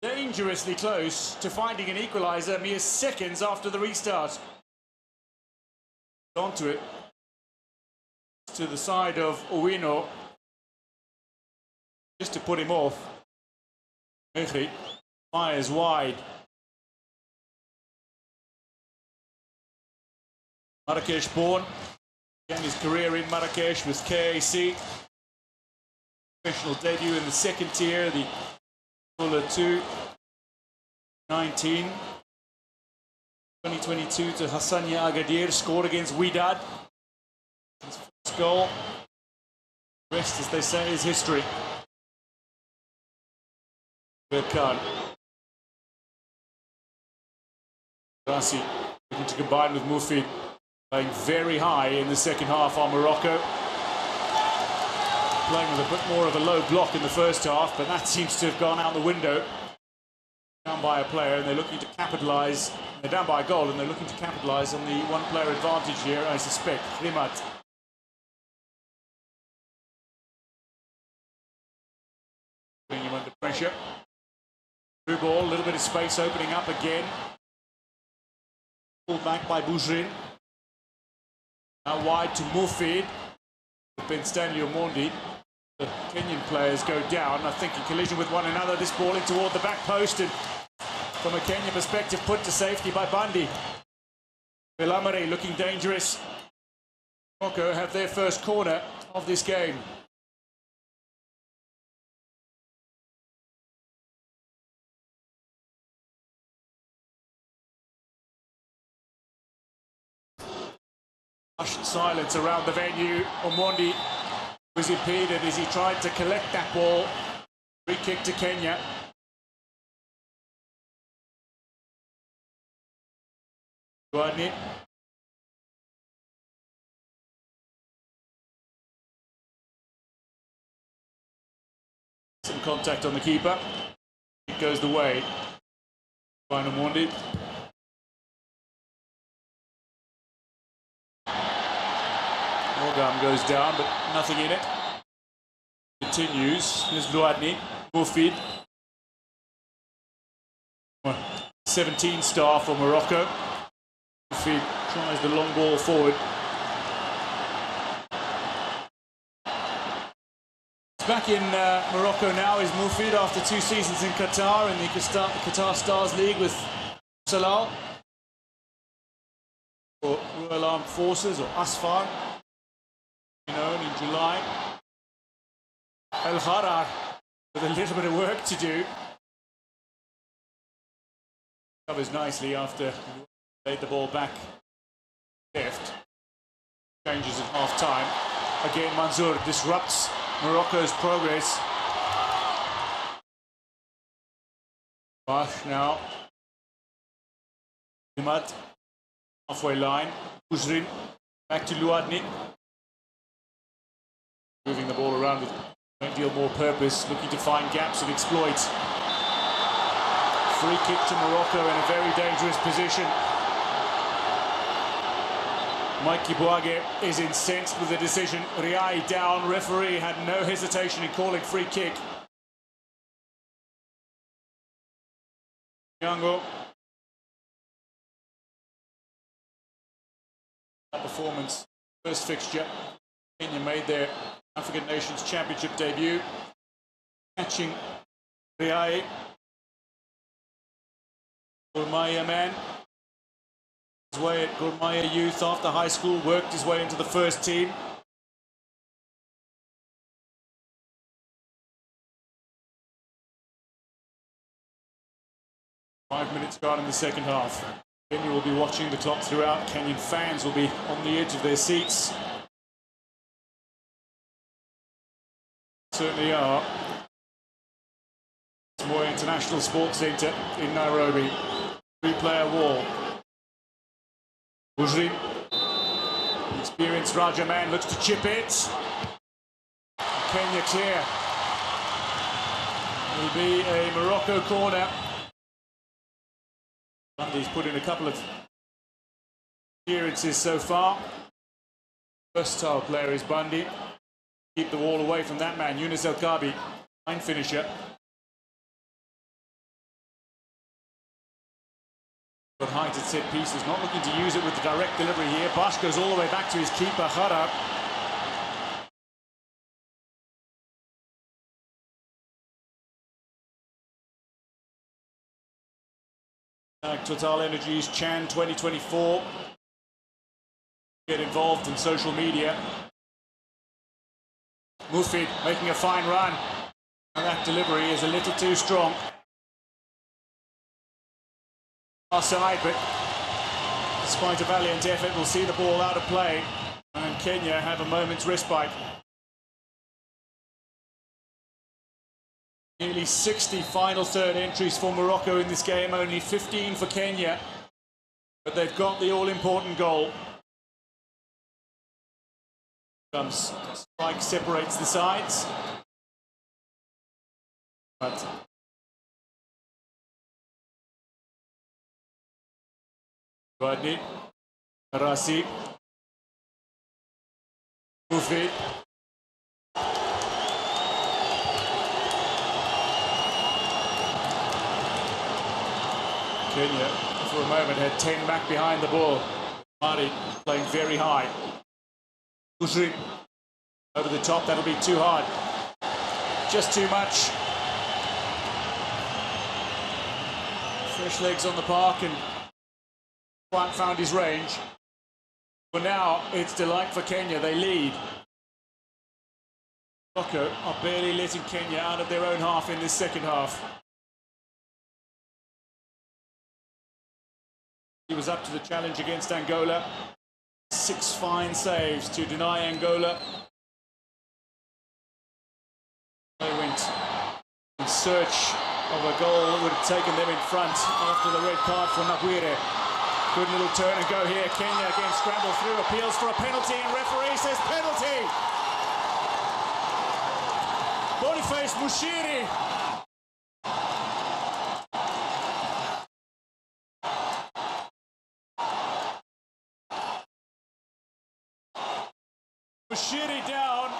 dangerously close to finding an equaliser mere seconds after the restart. Onto it. To the side of Owino. Just to put him off. Mechri fires wide. Marrakesh born. Began his career in Marrakesh with KAC. Professional debut in the second tier, the Fuller 2. 19. 2022 to Hassania Agadir, scored against Wydad. His first goal. The rest, as they say, is history. Berkan. Rassi looking to combine with Mufid. Playing very high in the second half on Morocco. Playing with a bit more of a low block in the first half, but that seems to have gone out the window. Down by a player, and they're looking to capitalise. They're down by a goal, and they're looking to capitalise on the one-player advantage here, I suspect. Rimat. Putting him under pressure. Through ball, a little bit of space opening up again. Pulled back by Boujrin. Now wide to Mufid. Ben Stanley Omondi. The Kenyan players go down, I think, in collision with one another. This ball in toward the back post, and from a Kenyan perspective, put to safety by Bandi. Belhamere looking dangerous. Morocco have their first corner of this game. Hushed silence around the venue. Omondi was impeded as he tried to collect that ball. Free kick to Kenya. Guadni. Some contact on the keeper. It goes the way. Final Omondi. Morgan goes down, but nothing in it. Continues. Here's Luadni. Mufid. 17 star for Morocco. Mufid tries the long ball forward. He's back in Morocco now, is Mufid, after 2 seasons in Qatar, in the Qatar Stars League with Salal. Or Royal Armed Forces, or Asfar. Known in July. El Harar with a little bit of work to do. Covers nicely after laid the ball back left. Changes at half time. Again, Mansour disrupts Morocco's progress. Bash now. Imad. Halfway line. Boujrin. Back to Luadni. Moving the ball around with a great deal more purpose, looking to find gaps and exploit. Free kick to Morocco in a very dangerous position. Mikey Boage is incensed with the decision. Riai down, referee had no hesitation in calling free kick. Nyango. That performance, first fixture. Kenya made their African Nations Championship debut, catching Riai. Gourmaya man, his way at Gourmaya Youth after high school, worked his way into the first team. Five minutes gone in the second half. Kenya will be watching the clock throughout. Kenyan fans will be on the edge of their seats. Certainly are. It's more International Sports Centre in Nairobi. 3-player wall. Boujrin. The experienced Raja man looks to chip it. Kenya clear. It'll be a Morocco corner. Bundy's put in a couple of appearances so far. Versatile player is Bundy. Keep the wall away from that man, Yunus El Kabi, fine finisher. Got height at set pieces, not looking to use it with the direct delivery here. Bosch goes all the way back to his keeper, Khara. Total Energies Chan 2024. Get involved in social media. Mufid making a fine run. And that delivery is a little too strong. Offside, but despite a valiant effort, we'll see the ball out of play. And Kenya have a moment's respite. Nearly 60 final third entries for Morocco in this game, only 15 for Kenya. But they've got the all-important goal. Comes, strike separates the sides. But Wadni, Rasi, Mufid. Kenya, for a moment, had 10 back behind the ball. Mari playing very high. Usri over the top, that'll be too hard. Just too much. Fresh legs on the park and Juan found his range. But now it's delight for Kenya, they lead. Morocco are barely letting Kenya out of their own half in this second half. He was up to the challenge against Angola. 6 fine saves to deny Angola. They went in search of a goal that would have taken them in front after the red card for Naguire. Good little turn and go here. Kenya again scramble through, appeals for a penalty, and referee says penalty. Boniface Mushiri. Mushiri down.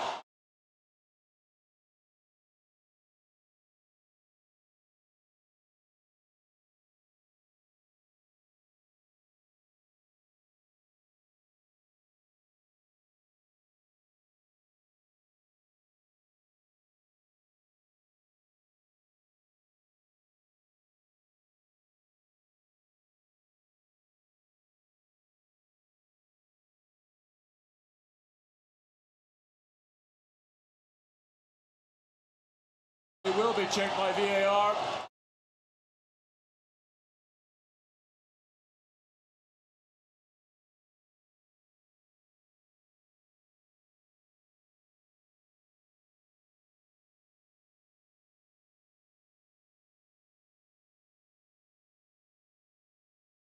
It will be checked by VAR.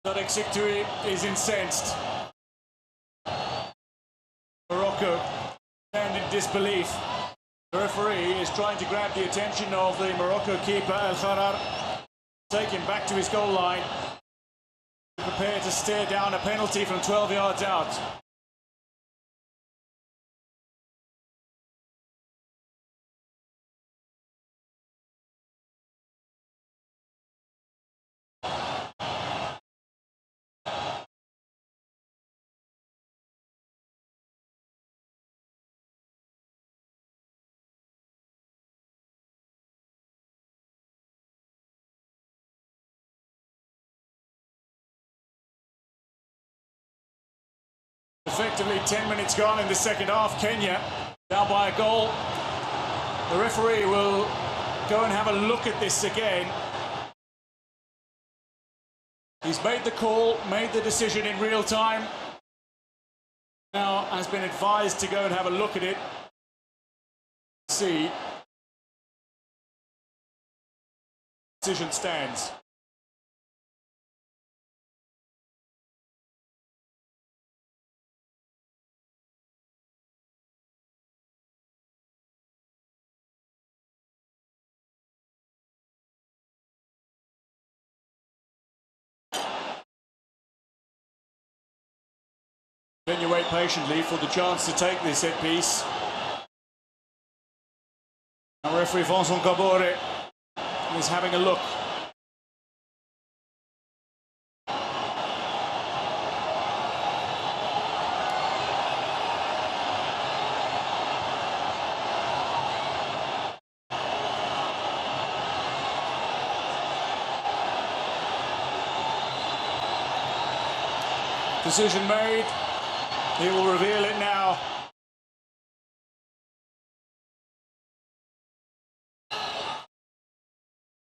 Sadek Siktui is incensed. Morocco stand in disbelief. The referee is trying to grab the attention of the Morocco keeper, El Kharar, take him back to his goal line, prepare to stare down a penalty from 12 yards out. Effectively 10 minutes gone in the second half. Kenya down by a goal. The referee will go and have a look at this again. He's made the call, made the decision in real time. Now has been advised to go and have a look at it. See. Decision stands. Then you wait patiently for the chance to take this set piece. Now referee Vincent Kabore is having a look. Decision made. He will reveal it now.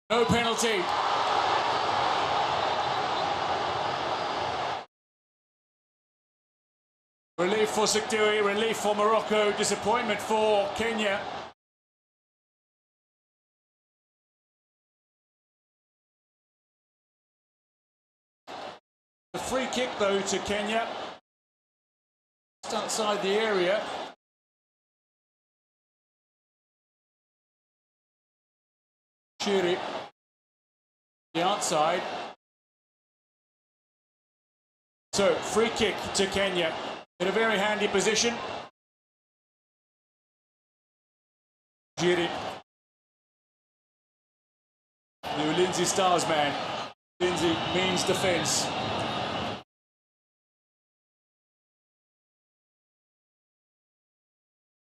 No penalty. Relief for Sikdui, relief for Morocco, disappointment for Kenya. A free kick though to Kenya. Just outside the area. Shiri, the outside. So, free kick to Kenya. In a very handy position. Shiri. The Lindsay Stars man. Lindsay means defence.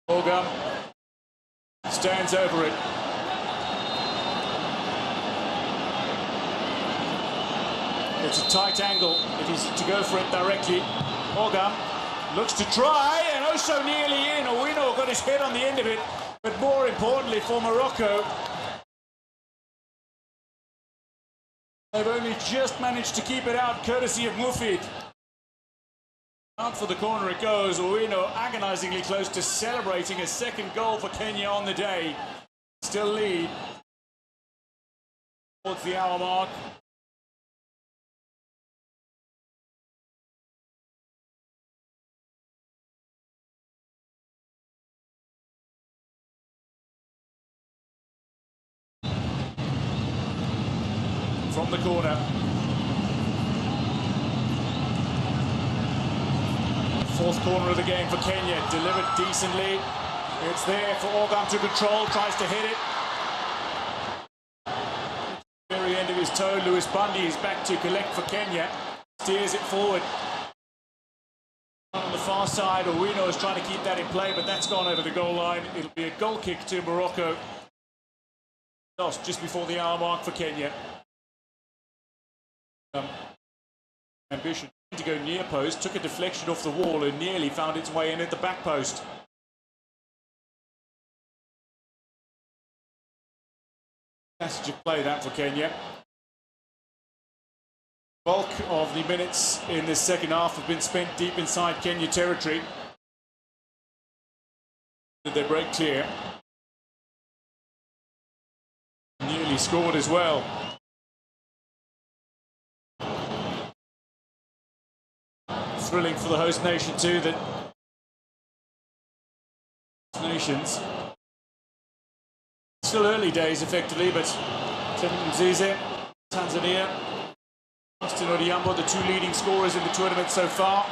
Morgan stands over it. It's a tight angle if he's to go for it directly. Morgan looks to try, and oh so nearly in. Owino got his head on the end of it, but more importantly for Morocco, they've only just managed to keep it out, courtesy of Mufid. Out for the corner it goes. Owino agonisingly close to celebrating a second goal for Kenya on the day. Still lead towards the hour mark. From the corner. Fourth corner of the game for Kenya, delivered decently. It's there for Orgam to control, tries to hit it. Very end of his toe, Lewis Bundy is back to collect for Kenya. Steers it forward. On the far side, Owino is trying to keep that in play, but that's gone over the goal line. It'll be a goal kick to Morocco. Lost just before the hour mark for Kenya. Ambition to go near post, took a deflection off the wall and nearly found its way in at the back post. Passage of play that for Kenya. Bulk of the minutes in this second half have been spent deep inside Kenya territory. Did they break clear? Nearly scored as well. Thrilling for the host nation too, that nations still early days effectively, but Mzize, Tanzania, Austin Odhiambo, the two leading scorers in the tournament so far.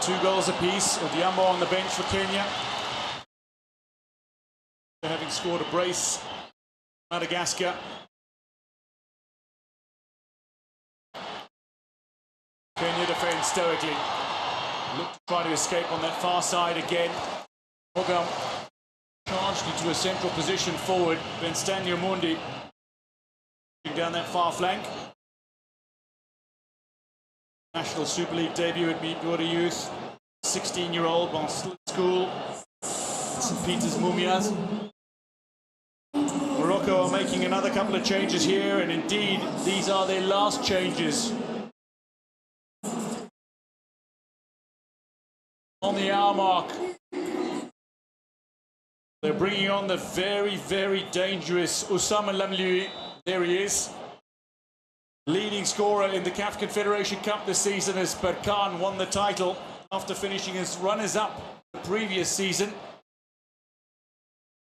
2 goals apiece. Odhiambo on the bench for Kenya, having scored a brace. Madagascar. Kenya defends stoically. Look to try to escape on that far side again. Morgan charged into a central position forward. Then Stanley Omondi down that far flank. National Super League debut at Midwara Youth. 16-year-old, Barcelona School. St. Peter's Mumias. Morocco are making another couple of changes here, and indeed, these are their last changes. On the hour mark, they're bringing on the very, very dangerous Oussama Lamloui. There he is. Leading scorer in the CAF Confederation Cup this season as Berkane won the title after finishing as runners-up the previous season.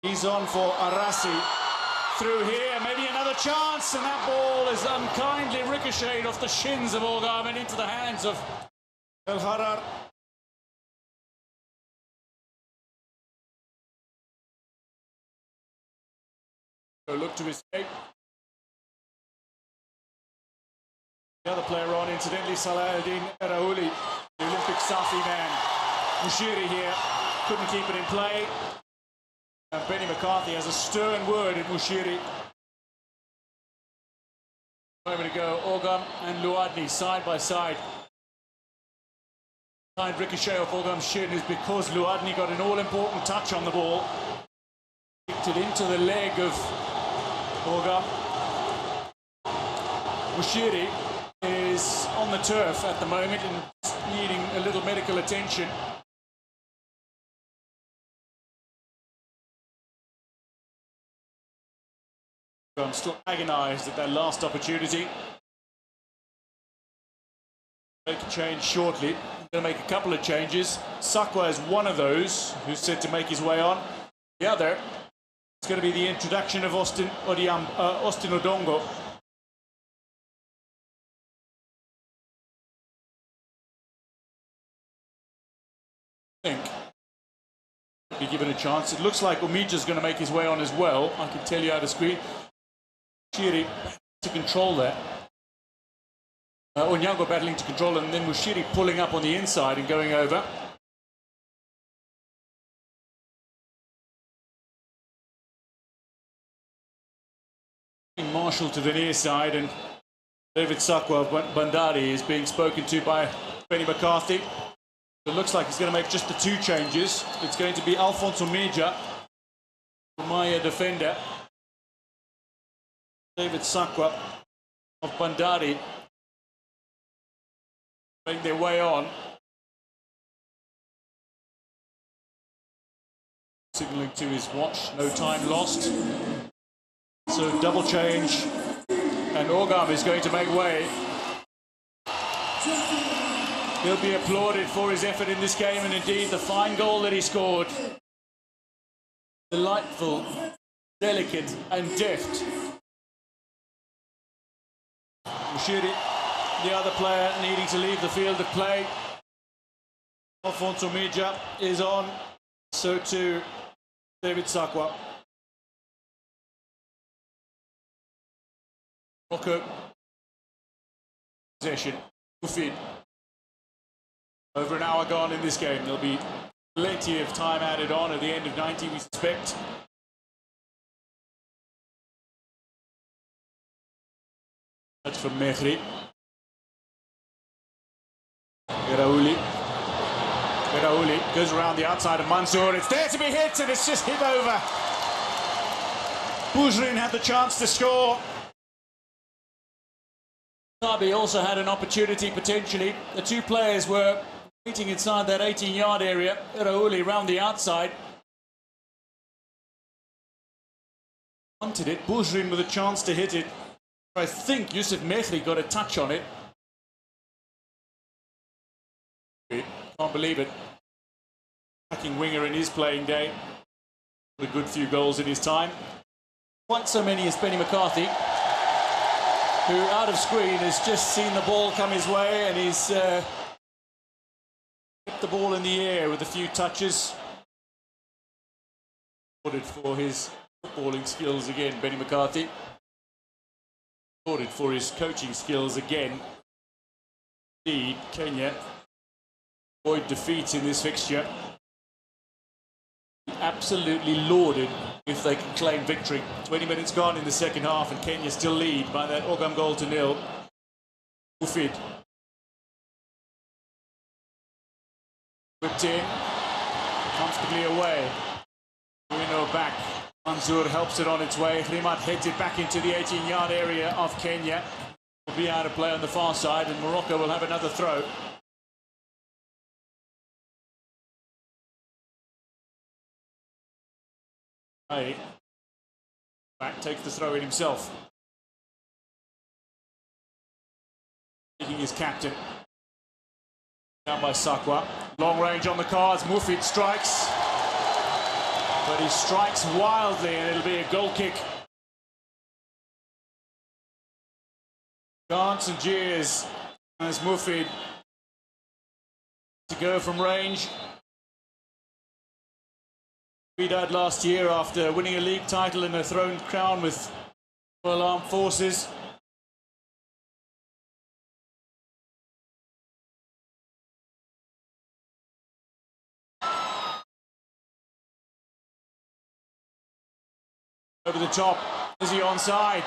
He's on for Arasi. Through here, maybe another chance, and that ball is unkindly ricocheted off the shins of Orgam and into the hands of El Harar. Look to escape. The other player on, incidentally, Salah El-Din Raouli, the Olympic Safi man. Mushiri here, couldn't keep it in play. And Benny McCarthy has a stern word in Mushiri. A moment ago, Ogam and Luadni side by side. Side ricochet off Ogam's shin is because Luadni got an all-important touch on the ball. Kicked it into the leg of Ogam. Mushiri is on the turf at the moment and needing a little medical attention. I'm still agonised at that last opportunity. Make a change shortly. I'm going to make a couple of changes. Sakwa is one of those who's set to make his way on. The other is going to be the introduction of Austin Odongo. I think be given a chance. It looks like Umija's going to make his way on as well. I can tell you how to screen. Mushiri to control that. Onyango battling to control it, and then Mushiri pulling up on the inside and going over. Marshall to the near side, and David Sakwa of Bandari is being spoken to by Benny McCarthy. It looks like he's going to make just the two changes. It's going to be Alphonse Mija, Maya defender. David Sakwa of Bandari make their way on. Signalling to his watch, no time lost. So double change, and Ogam is going to make way. He'll be applauded for his effort in this game, and indeed the fine goal that he scored. Delightful, delicate and deft. Mushiri, the other player, needing to leave the field of play. Alfonso Mija is on, so too David Sakwa. Morocco possession. Feed. Over an hour gone in this game. There'll be plenty of time added on at the end of 90, we suspect. That's from Mehri. Beraouli goes around the outside of Mansour. It's there to be hit, and it's just hit over. Bouzrin had the chance to score. Sabi also had an opportunity potentially. The two players were meeting inside that 18-yard area. Beraouli round the outside. Wanted it. Bouzrin with a chance to hit it. I think Youssef Mehri got a touch on it. Can't believe it. Attacking winger in his playing day. A good few goals in his time. Quite so many as Benny McCarthy, who out of screen has just seen the ball come his way, and he's kept the ball in the air with a few touches. Applauded for his footballing skills again, Benny McCarthy. Applauded for his coaching skills again. Indeed, Kenya avoid defeat in this fixture. Absolutely lauded if they can claim victory. 20 minutes gone in the second half, and Kenya still lead by that Ogam goal to nil. Ufid. Whipped in. Comfortably away. Bruno back. Mansour helps it on its way. Rimat heads it back into the 18-yard area of Kenya. Will be out of play on the far side, and Morocco will have another throw. Back takes the throw in himself. Taking his captain. Down by Sakwa. Long range on the cards. Mufid strikes. But he strikes wildly, and it'll be a goal kick. Chants and jeers as Mufid to go from range. Wydad last year after winning a league title and a throned crown with Royal Armed Forces. Over the top. Is he onside?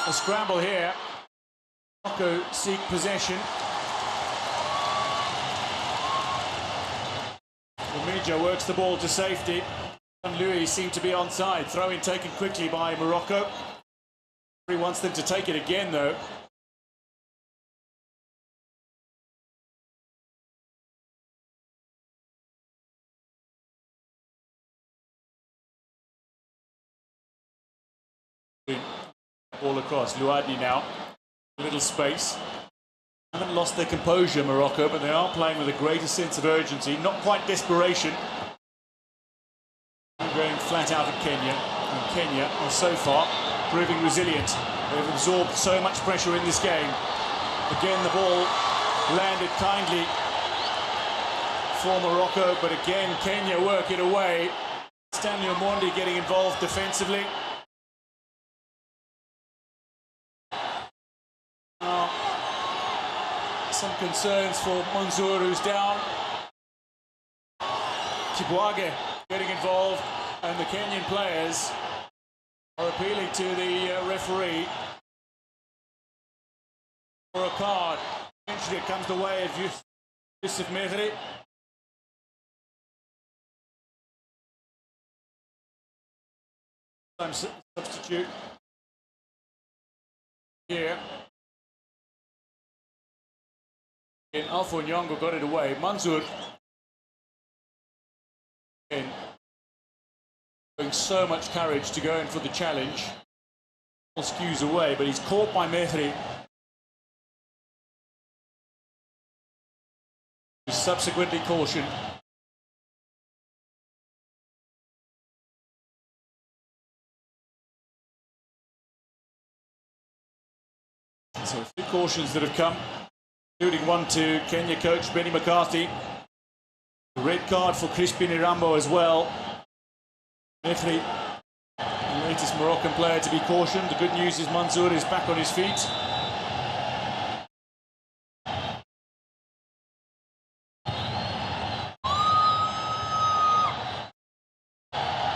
A scramble here. Morocco seek possession. Lamija works the ball to safety. And Louis seemed to be onside. Throw-in taken quickly by Morocco. He wants them to take it again, though. Ball across. Louadni now. A little space. Haven't lost their composure, Morocco, but they are playing with a greater sense of urgency. Not quite desperation. Going flat out at Kenya. And Kenya are so far proving resilient. They've absorbed so much pressure in this game. Again, the ball landed kindly for Morocco, but again, Kenya work it away. Stanley Omondi getting involved defensively. Some concerns for Mansour, who's down. Kibwage getting involved, and the Kenyan players are appealing to the referee for a card. Eventually it comes the way of Yusuf Mehri. Substitute here. And Alpha Nyong'o got it away. Mansour showing so much courage to go in for the challenge. All skews away, but he's caught by Mehri. He's subsequently cautioned. So a few cautions that have come, including one to Kenya coach Benny McCarthy. A red card for Crispin Irambo as well. Mehri, the latest Moroccan player to be cautioned. The good news is Mansour is back on his feet.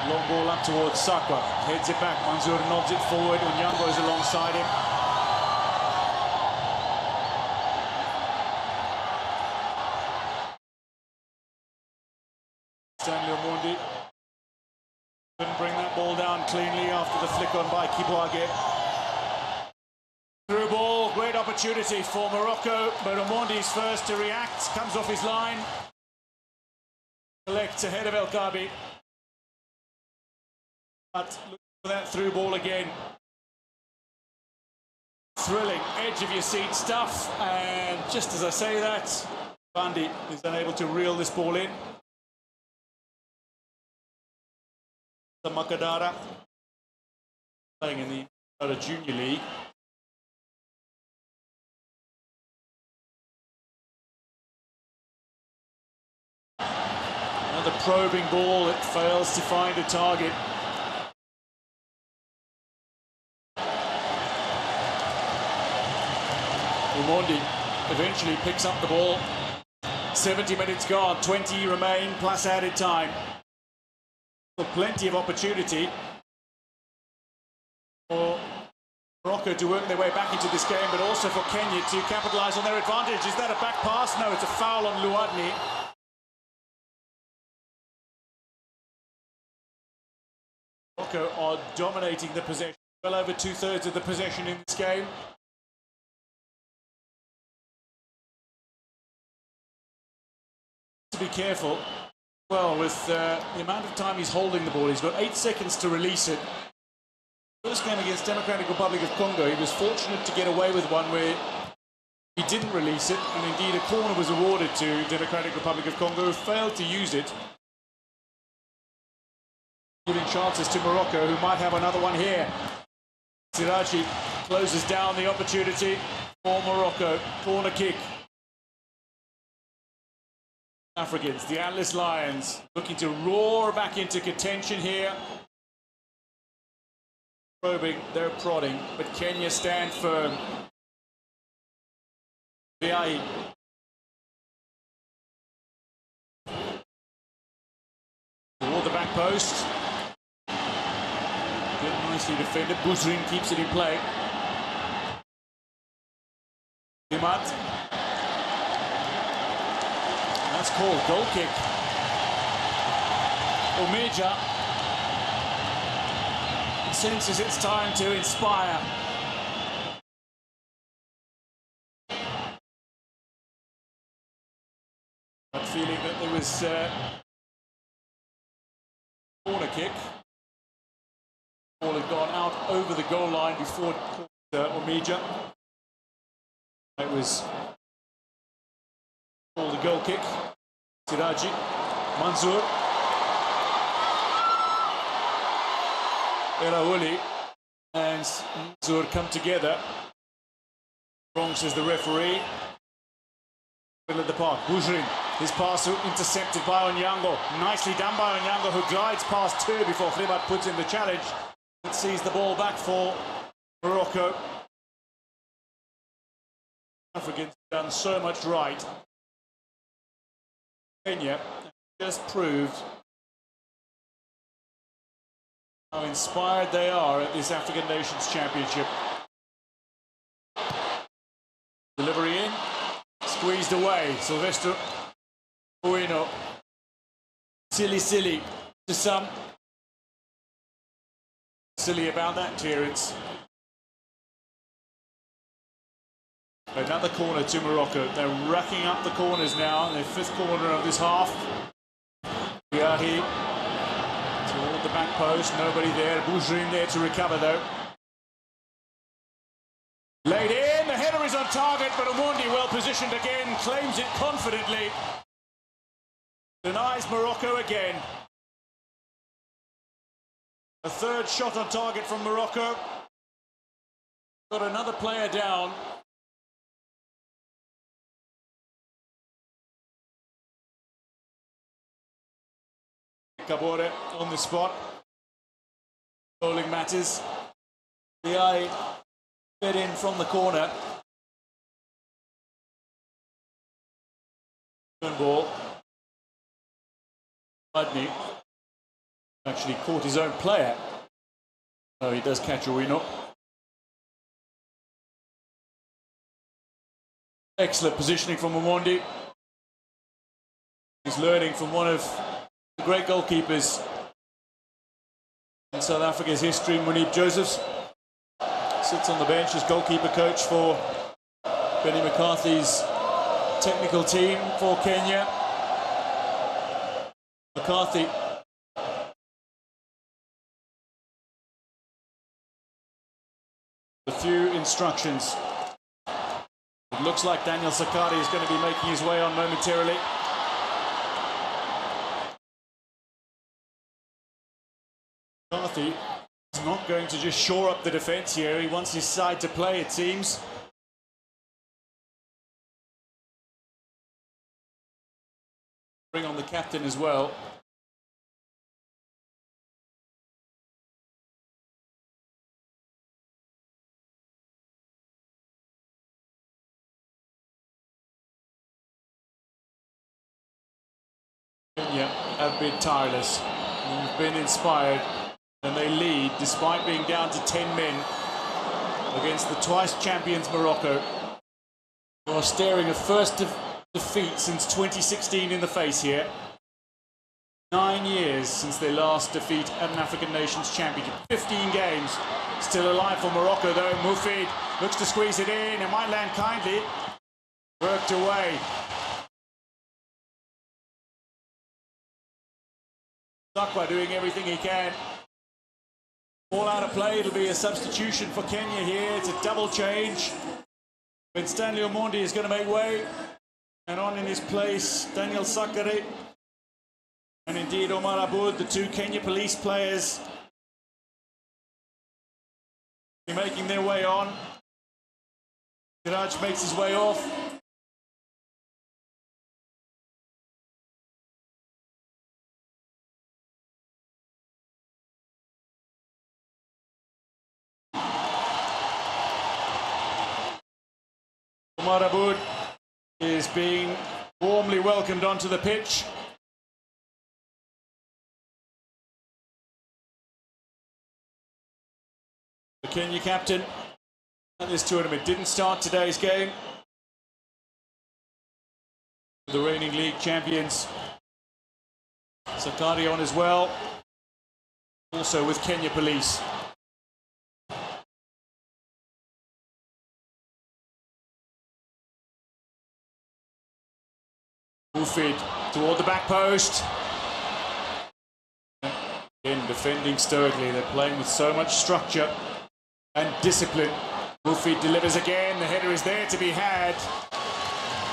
Long ball up towards Sakwa. Heads it back. Mansour nods it forward. Onyango is alongside him. Stanley Omondi couldn't bring that ball down cleanly after the flick on by Kibwage. Through ball, great opportunity for Morocco, but Omondi's first to react, comes off his line. Collects ahead of El Kabi. But look for that through ball again. Thrilling, edge of your seat stuff, and just as I say that, Bandi is unable to reel this ball in. Makadara playing in the Junior League. Another probing ball that fails to find a target. Omondi eventually picks up the ball. 70 minutes gone, 20 remain plus added time. Plenty of opportunity for Morocco to work their way back into this game, but also for Kenya to capitalise on their advantage. Is that a back pass? No, it's a foul on Louadni. Morocco are dominating the possession. Well over 2/3 of the possession in this game. To be careful. Well, with the amount of time he's holding the ball, he's got 8 seconds to release it. First game against Democratic Republic of Congo, he was fortunate to get away with one where he didn't release it, and indeed a corner was awarded to Democratic Republic of Congo, who failed to use it, giving chances to Morocco, who might have another one here. Siraji closes down the opportunity for Morocco. Corner kick. Africans, the Atlas Lions, looking to roar back into contention here. Probing, they're prodding, but Kenya stand firm. Viai. Toward the back post. Good, nicely defended. Bouzrine keeps it in play. Ahmad. That's called goal kick. Omija senses it's time to inspire. But feeling that there was corner kick. Ball had gone out over the goal line before Omija. It was called a goal kick. Siraji, Manzoor, Eraouli and Manzoor come together. Wrong, says the referee. Middle of the park, Boujrin, his pass intercepted by Onyango. Nicely done by Onyango, who glides past two before Khribat puts in the challenge. It sees the ball back for Morocco. Africans done so much right. Kenya just proved how inspired they are at this African Nations Championship. Delivery in, squeezed away. Silvestre Bueno. Silly to some. Silly about that clearance. Another corner to Morocco. They're racking up the corners now. Their fifth corner of this half. Biahi toward the back post. Nobody there. Boujrin there to recover though. Laid in. The header is on target, but Omondi well positioned again. Claims it confidently. Denies Morocco again. A third shot on target from Morocco. Got another player down. Kabore on the spot. Bowling matters. The eye fed in from the corner. Ball. Budney actually caught his own player. Oh, he does catch a winnow. Excellent positioning from Omondi. He's learning from one of the great goalkeepers in South Africa's history, Munib Josephs. Sits on the bench as goalkeeper coach for Benny McCarthy's technical team for Kenya. McCarthy a few instructions. It looks like Daniel Sakari is going to be making his way on momentarily. McCarthy is not going to just shore up the defence here. He wants his side to play, it seems. Bring on the captain as well. Kenya have been tireless and have been inspired, and they lead despite being down to 10 men against the twice champions Morocco, who are staring a first defeat since 2016 in the face here. 9 years since their last defeat at an African Nations Championship. 15 games still alive for Morocco though. Mufid looks to squeeze it in. It might land kindly. Worked away. Sakwa doing everything he can. All out of play. It'll be a substitution for Kenya here. It's a double change. But Stanley Omondi is going to make way. And on in his place, Daniel Sakare. And indeed Omar Aboud, the two Kenya police players, making their way on. Siraj makes his way off. Omar Aboud is being warmly welcomed onto the pitch. The Kenya captain at this tournament didn't start today's game. The reigning league champions. Sakari on as well. Also with Kenya Police. Mufid toward the back post. Again, defending stoically. They're playing with so much structure and discipline. Mufid delivers again. The header is there to be had.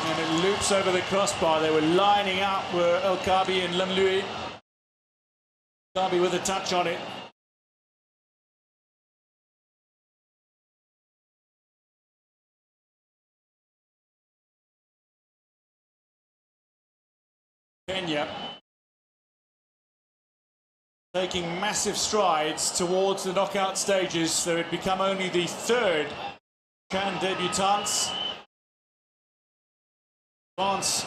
And it loops over the crossbar. They were lining up, were El Kabi and Lamlui. Kabi with a touch on it. Kenya taking massive strides towards the knockout stages. They would become only the third CHAN debutants. France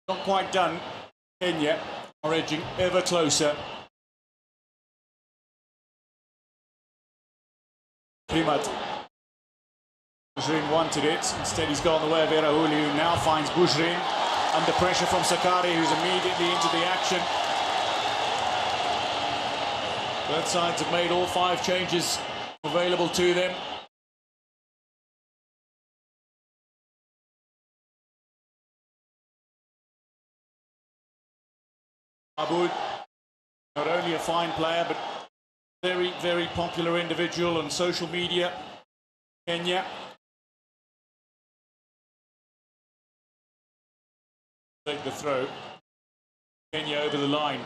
not quite done. Kenya are edging ever closer. Primat. Bujrin wanted it. Instead, he's gone the way of Erahuli, who now finds Bujrin under pressure from Sakari, who's immediately into the action. Both sides have made all 5 changes available to them. Aboud, not only a fine player, but very, very popular individual on social media. Kenya. Take the throw. Kenya over the line.